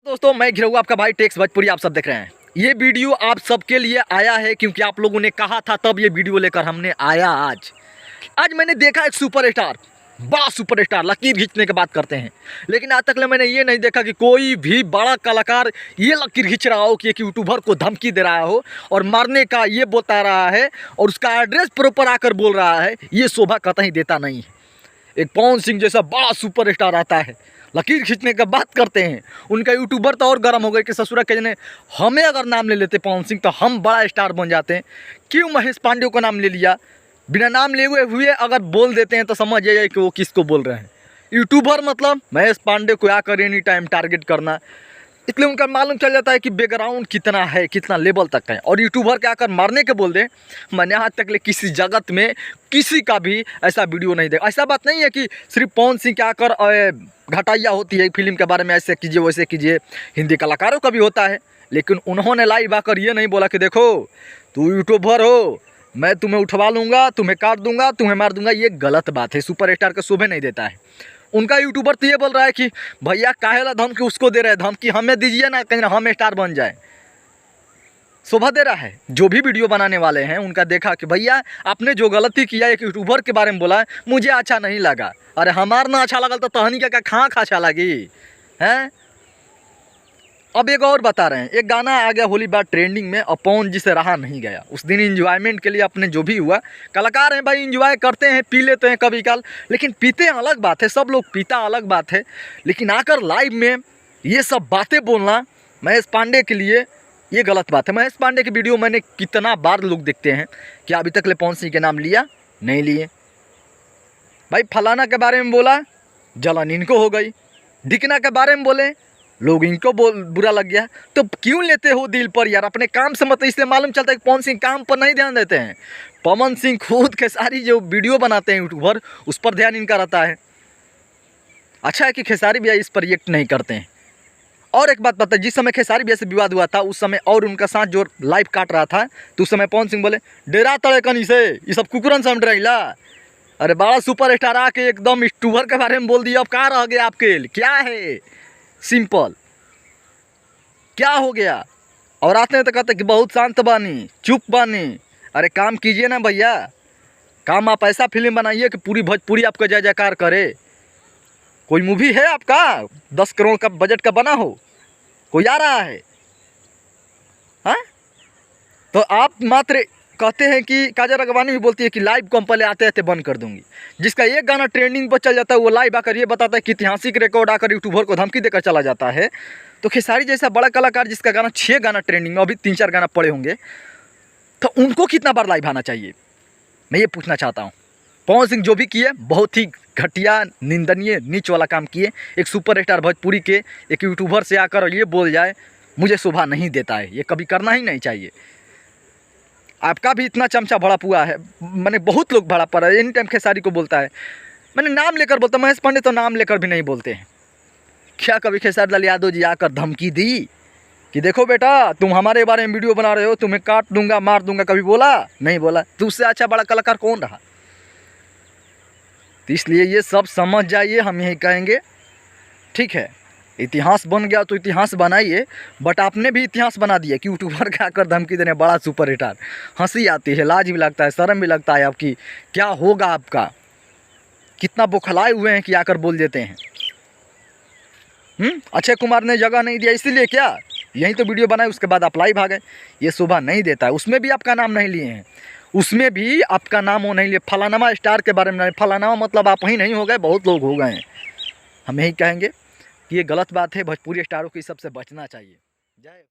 दोस्तों मैं घिरौआ आपका भाई टेक्स भोजपुरी आप सब देख रहे हैं। ये वीडियो आप सबके लिए आया है क्योंकि आप लोगों ने कहा था, तब ये वीडियो लेकर हमने आया। आज मैंने देखा एक सुपरस्टार, बड़ा सुपरस्टार, लकीर खींचने की बात करते हैं, लेकिन आज तक मैंने ये नहीं देखा कि कोई भी बड़ा कलाकार ये लकीर खींच रहा हो कि एक यूट्यूबर को धमकी दे रहा हो और मारने का ये बता रहा है और उसका एड्रेस प्रॉपर आकर बोल रहा है। ये शोभा कतई देता नहीं है। एक पवन सिंह जैसा बड़ा सुपरस्टार आता है, लकीर खींचने का बात करते हैं, उनका यूट्यूबर तो और गर्म हो गए कि ससुरा के जने हमें अगर नाम ले लेते पवन सिंह तो हम बड़ा स्टार बन जाते हैं। क्यों महेश पांडे को नाम ले लिया? बिना नाम लिए हुए अगर बोल देते हैं तो समझ जाइए कि वो किसको बोल रहे हैं। यूट्यूबर मतलब महेश पांडे को आकर एनी टाइम टारगेट करना, इसलिए उनका मालूम चल जाता है कि बैकग्राउंड कितना है, कितना लेवल तक है। और यूट्यूबर के आकर मारने के बोल दें, मैंने आज तक किसी जगत में किसी का भी ऐसा वीडियो नहीं देखा। ऐसा बात नहीं है कि सिर्फ पवन सिंह के आकर घटाइया होती है फिल्म के बारे में, ऐसे कीजिए वैसे कीजिए, हिंदी कलाकारों का भी होता है। लेकिन उन्होंने लाइव आकर ये नहीं बोला कि देखो तू यूट्यूबर हो, मैं तुम्हें उठवा लूँगा, तुम्हें काट दूंगा, तुम्हें मार दूंगा। ये गलत बात है, सुपरस्टार का शोभे नहीं देता है। उनका यूट्यूबर तो ये बोल रहा है कि भैया काहेला धमकी उसको दे रहे हैं, धमकी हमें दीजिए ना, कहीं हम स्टार बन जाए। शोभा दे रहा है। जो भी वीडियो बनाने वाले हैं उनका देखा कि भैया आपने जो गलती किया एक यूट्यूबर के बारे में बोला, मुझे अच्छा नहीं लगा। अरे हमार ना अच्छा लगा तो तहनी क्या खाँ अच्छा लगी हैं। अब एक और बता रहे हैं, एक गाना आ गया होली बात ट्रेंडिंग में और पवन जी से रहा नहीं गया। उस दिन इंजॉयमेंट के लिए अपने जो भी हुआ, कलाकार हैं भाई, इंजॉय करते हैं, पी लेते हैं कभी काल, लेकिन पीते अलग बात है, सब लोग पीता अलग बात है। लेकिन आकर लाइव में ये सब बातें बोलना महेश पांडे के लिए ये गलत बात है। महेश पांडे की वीडियो मैंने कितना बार लोग देखते हैं, क्या अभी तक ले पवन सिंह के नाम लिया? नहीं लिए। भाई फलाना के बारे में बोला, जलन इनको हो गई। ढिकना के बारे में बोले, लोग इनको बुरा लग गया। तो क्यों लेते हो दिल पर यार? अपने काम से मत। इसलिए मालूम चलता है कि पवन सिंह काम पर नहीं ध्यान देते हैं। पवन सिंह खुद खेसारी जो वीडियो बनाते हैं यूट्यूबर, उस पर ध्यान इनका रहता है। अच्छा है कि खेसारी भैया इस पर रिएक्ट नहीं करते हैं। और एक बात पता है, जिस समय खेसारी भैया से विवाद हुआ था उस समय और उनका साथ जो लाइव काट रहा था, तो उस समय पवन सिंह बोले डेरा तड़े कनी से ये सब कुकुरन समझ रहीला। अरे बड़ा सुपर स्टार आके एकदम यूट्यूबर के बारे में बोल दिया। अब कहाँ रह गया आपके? क्या है सिंपल, क्या हो गया? और आते हैं तो कहते कि बहुत शांत बानी, चुप बानी। अरे काम कीजिए ना भैया, काम आप ऐसा फिल्म बनाइए कि पूरी भोजपुरी आपका जय जयकार करे। कोई मूवी है आपका 10 करोड़ का बजट का बना हो, कोई आ रहा है? हाँ, तो आप मात्र कहते हैं कि काजल राघवानी भी बोलती है कि लाइव को हम पहले आते आते बंद कर दूंगी। जिसका एक गाना ट्रेंडिंग पर चल जाता है वो लाइव आकर ये बताता है कि ऐतिहासिक रिकॉर्ड आकर यूट्यूबर को धमकी देकर चला जाता है। तो खेसारी जैसा बड़ा कलाकार जिसका गाना 6 गाना ट्रेंडिंग में, अभी 3-4 गाना पड़े होंगे, तो उनको कितना बार लाइव आना चाहिए? मैं ये पूछना चाहता हूँ। पवन सिंह जो भी किए बहुत ही घटिया, निंदनीय, नीच वाला काम किए। एक सुपरस्टार भोजपुरी के एक यूट्यूबर से आकर ये बोल जाए, मुझे शोभा नहीं देता है। ये कभी करना ही नहीं चाहिए। आपका भी इतना चमचा भड़ा पुआ है, मैंने बहुत लोग भड़ा पड़ा है, एनी टाइम खेसारी को बोलता है। मैंने नाम लेकर बोलता, महेश पांडे तो नाम लेकर भी नहीं बोलते हैं। क्या कभी खेसारी लाल यादव जी आकर धमकी दी कि देखो बेटा तुम हमारे बारे में वीडियो बना रहे हो, तुम्हें काट दूंगा, मार दूंगा? कभी बोला? नहीं बोला। तो उससे अच्छा बड़ा कलाकार कौन रहा? तो इसलिए ये सब समझ जाइए, हम यही कहेंगे। ठीक है, इतिहास बन गया तो इतिहास बनाइए, बट आपने भी इतिहास बना दिया कि यूट्यूबर का आकर धमकी देने बड़ा सुपरस्टार। हंसी आती है, लाज भी लगता है, शर्म भी लगता है आपकी। क्या होगा आपका? कितना बौखलाए हुए हैं कि आकर बोल देते हैं। अक्षय कुमार ने जगह नहीं दिया इसीलिए क्या? यहीं तो वीडियो बनाए, उसके बाद आप लाइव आ गए। ये शोभा नहीं देता है। उसमें भी आपका नाम नहीं लिए हैं, उसमें भी आपका नाम वो नहीं लिए। फलानामा स्टार के बारे में नहीं, फलानामा मतलब आप ही नहीं हो गए, बहुत लोग हो गए हैं। हम यही कहेंगे कि ये गलत बात है, भोजपुरी स्टारों की सबसे बचना चाहिए। जय